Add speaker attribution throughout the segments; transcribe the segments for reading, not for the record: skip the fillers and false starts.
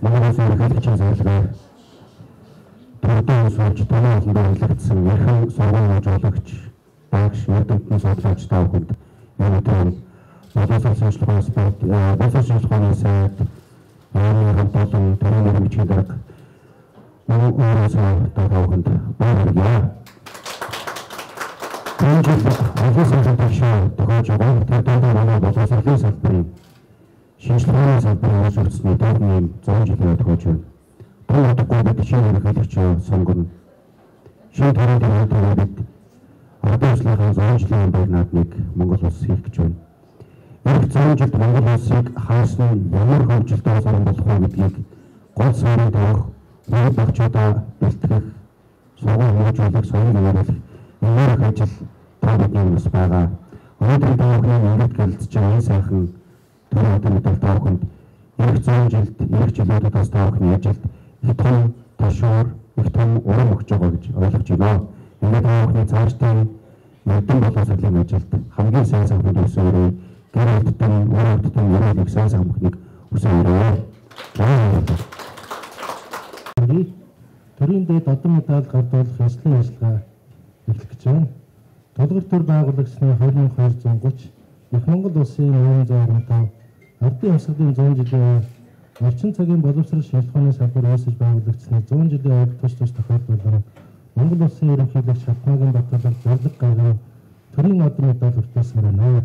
Speaker 1: Монгол Улсын ерөнхийлөгчийн захиргаа Төрийн суулж томоо олондоо хэлэгдсэн эрхэм сургуулийн жуулагч багш эрдэмтэн судлаач та бүхэнд өнөөдөр боловсрол шинжилгээ спорт боловсрол шинжилгээний сайд хамт олон төрийн нэрмжийн дарга өөрөөсөө та бүхэнд баяр хүргэе. Энэ жил олон салбарын төвшөө тохиолж байгаа тэдний манай боловсролын салбарын шинжилгээний салбарын өөрчлөлтний төвний 100 жилийн тохиолж байна. Тодорхой бид шинэ ерөнхийлөгч сонгоно. Шинэ төрийн төлөөлөлд бид одоослийнхаа 100 жилийн байр наадмыг Монгол улс хийх гэж байна. Эх 100 жилд Монгол улсыг хаасан ямар хөгжилтэй орн болох вэ гэдгийг гол суурин тавих, нэг багчуудаа бэлтгэх, сургууль хөгжүүлэх, соёлыг явуулах нэмэрх ажил та бидний бас байгаа. Өнөөдөр та бүхний ингээд гэлцэж байгаа энэ сайхан төрийн хөтөлбөр та бүхэнд эх 100 жилд, эх жилүүдэд бас та бүхний ажилд их том ташуур, их том урам өгч байгаа гэж ойлгож байна. Ингээд та бүхний цаашдын эрдэм боловсролын ажилд хамгийн сайн санхүүнд өсөн өрөө гэр бүлтэн, үр хүүхдийн өрөөлийг сайн санхүүхнийг хүсэн өрөө.
Speaker 2: Төрийн дэд одон медаль гардуулах ёслолын ажиллагаа эхлэх гэж байна. Тулгуур төр байгуулагдсны 2230 их Монгол улсын 825 ардын хувьсгалын 100 жилийн орчин цагийн боловсрол шинжилгээний салбар үүсэж байгуулагдсны 100 жилийн үед тус тохиолдол Монгол улсын ерөнхийлөгч Хатмаагийн Батбаяр зориг гайгүй төрийн одон медаль хүртээсэн байна.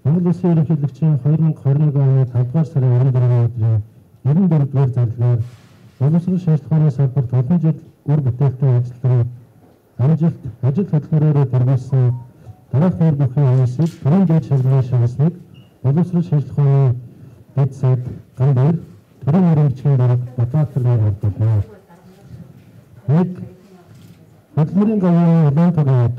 Speaker 2: Монгол улсын ерөнхийлөгчийн 2021 оны 5 дугаар сарын 24 өдрийн 94-р зарлагаар боловсрол шинжилгээний салбарт олон жил үр бүтээлтэй ажилладаг амжилт ажил хөдөлмөрөөр тэргүүлсэн дараах нэр бүхний хүмүүсийг төрийн дэд шалганы шагналыг боловсрол шинжилгээний дэд сайд гамбар төрийн нэрмжийн дарга Батбаяр болдог. Нэг хөдөлмөрийн гавьяаны улаан тугаан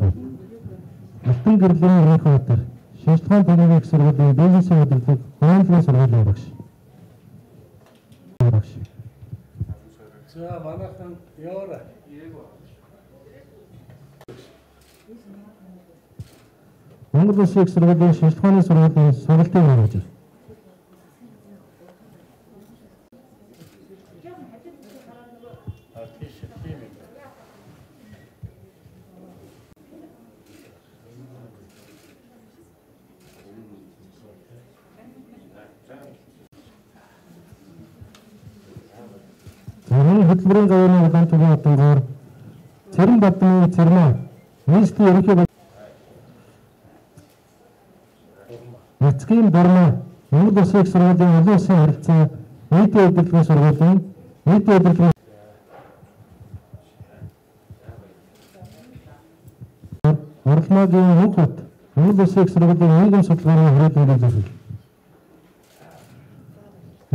Speaker 2: Алтан гэрлийн Ирэх Баатар шинжилгээний техникийн их сургуулийн бизнесийн удирдлага хуулийн сургуулийн багш.
Speaker 3: За манайхан яваарай.
Speaker 2: Монгол Улсын их сургуулийн шинжилгээний сургуулийн сургалтын менежер. Хөдөлмөрийн гавьяаны улаан тугаан одонгоор Цэрэн Бадмын Цэрмаа нийслэлийн ерөнхий Нацгийн Бурмаа Монгол Улсын их сургуулийн олон улсын харилцаа нийтийн удирдлагын сургуулийн нийтийн удирдлагын Уралмаагийн Мөнхбат Монгол Улсын их сургуулийн нийгэм судалгааны хөрөлөмгийн зөвлөл.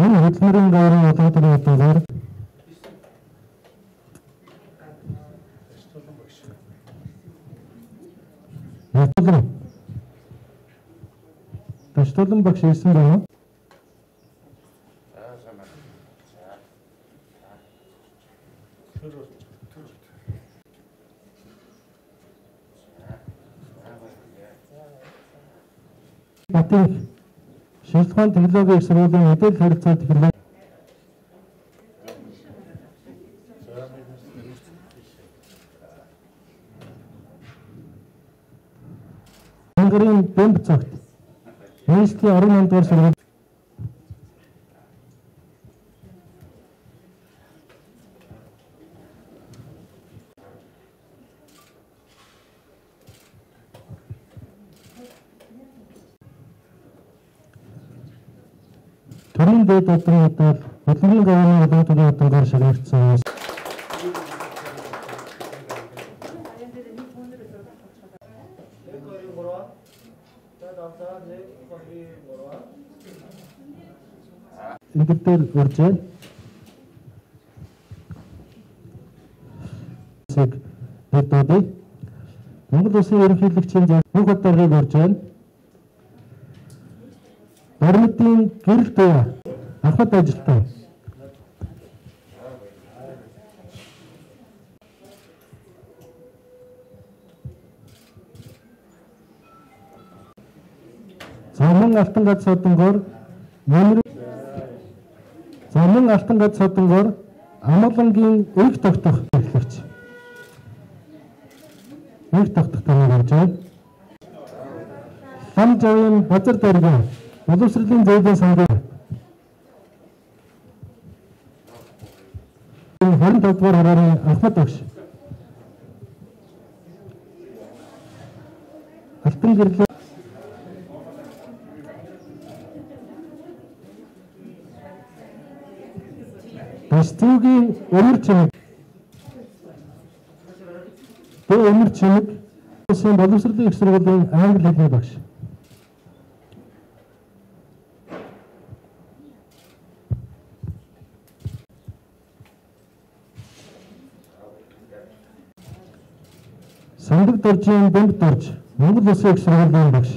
Speaker 2: Энэ хөдөлмөрийн гавьяаны улаан тугаан одонгоор Таштолон багш ирсэн байна. Батын шинжилгээний технологийн их сургуулийн мэдээлэл харилцаа технологи Монголын бомб цагт нийслэлийн 18 дугаар сургууль төрийн дэд одон медаль хөдөлмөрийн гавьяаны улаан тугаан одонгоор шагнагдсан. Интердэл урьжээ. Хэдүүдээ Монгол Улсын ерөнхийлөгчийн бүх даргыг урьжээ. Баримтын гэрэл туяа ахад ажилтан. Саман алтан гад содонгоор За мөн Алтан гад содонгоор амгалангийн их тогтох эхлэгч. Их тогтох тэмүүлэмжээ. Лам жавын Базар дайргийн боловсролын зэвлэн сангийн 25 дугаар хурааны Ахмад багш. Алтан гэрлээ Бэстүүгийн өмөр чимэг өмөр чимэг улсын боловсролын их сургуулийн англи хэлний багш. Сандаг доржийн бомб дорж Монгол улсын их сургуулийн багш.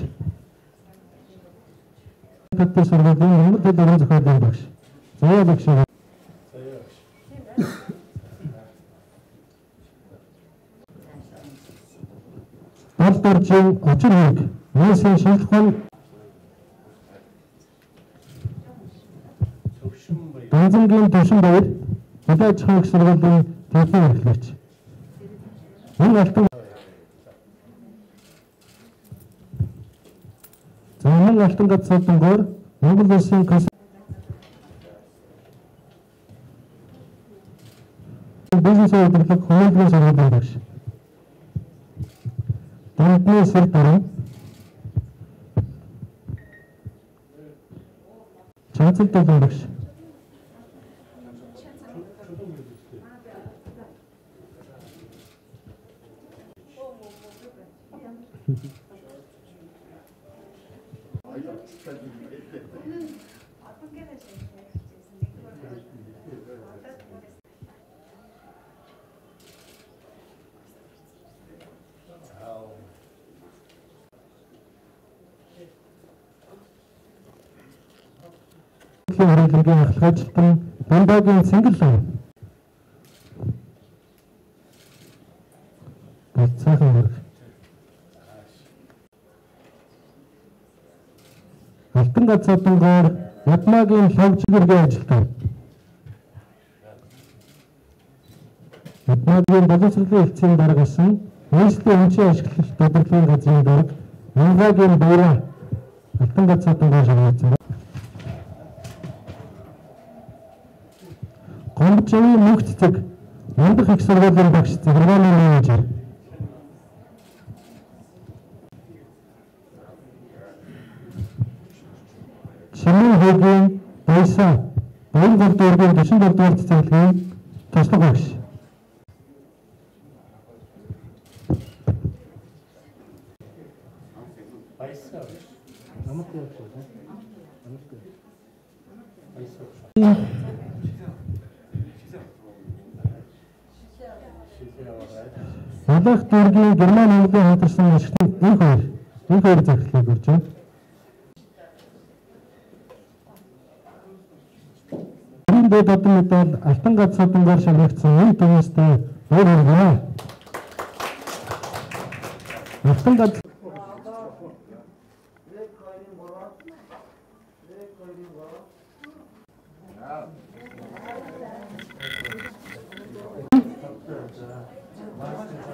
Speaker 2: Тэтгэл сургуулийн Монгол хэл уран зохиолын багш. Заяа багш. Гол доржийн очир хэрэг нийсийн шинжилгээ Данзангийн төвшин баяр Хөдөө аж ахуйн их сургуулийн техникийн эрхлэгч. Энэ алтан Замын алтан гад содонгоор Монгол улсын бизнес удирдлага хуулийн сургуулийн багш. Дандны сэр даран Чанцалтай багш. Хөдөлгөөний ахлах ажилтан Бамбагийн Цэнгэл Бацаахан хэрэг. Алтан гад содонгоор Ядмаагийн лавчгэргийн ажилтан. Ядмаагийн боловсролын хэлтсийн дарга асан нийслэлийн өмчийн ашиглалт тодорхойлын газрын дарга Монголын баяраа Алтан гад содонгоор шагнуулсан. Гомбчны мөнх цэцэг Монгол их сургуулийн багш захиргааны менежер. Шимэн хөгийн Баясаа Баян гол дүүргийн 44 дугаар цэцэглэгийн туслах багш. Баясаа намайг явуулсан. Баясаа Улаах дүүргийн Герман Монголын хамтарсан ашигтан энэ хоёр захирлыг үрж байна. Энэ дэд одон медаль Алтан гад содонгоор шагнагдсан энэ төвөөстэй өөр хэрэг. Алтан гад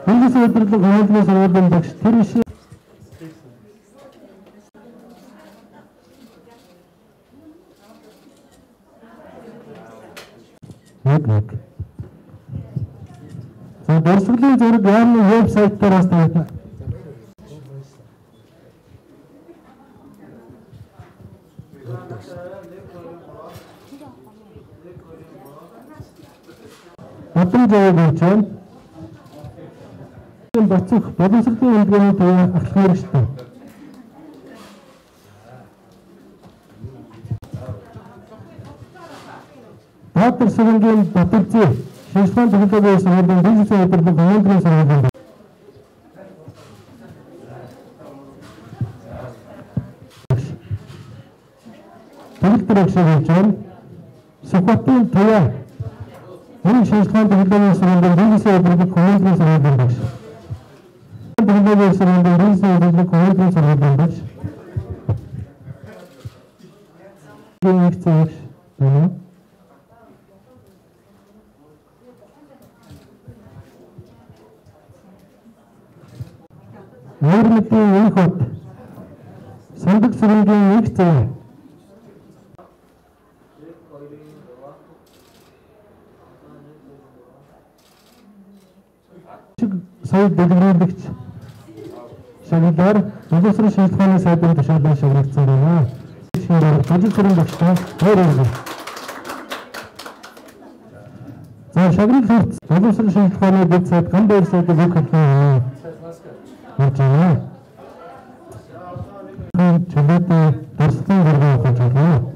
Speaker 2: Бизнес удирдлага хуулийн сургуулийн багш тэр биш. Нэг. За боловсролын зураг яамны вебсайтаас тавьдаг. Батан жавж байна. Бацах боловсролын үйлдвэрийн төвийн ахлах хэрэгжтэй. Баатар сэрэнгийн Батарзий шинжилгээ технологийн сургуулийн бизнес удирдлага хуулийн сургуулийн Төгөлдөр агшиг жон Сүхбатын Туяа энэ шинжилгээ технологийн сургуулийн бизнес удирдлага хуулийн сургуулийн багш. Технологийн сургуулийн бизнес удирдлага хуулийн сургуулийн багш. Гэнэт цэвэр байна. Өөр мэдээ энэ хот сандаг сүрэнгийн нэг зэ. Сая дэлгэрүүлэгч шагналаар боловсрол шилжихуйны сайдын тушаалаар шагнагдсан байна. Ажил сургалтын багштай хоёроо. За шагнал хүрц боловсрол шилжихуйны дэд сайд Гамбайр сайдыг үг хэлнэ. Чөлөөтэй дурсгалын дөрвөн ухаж байна.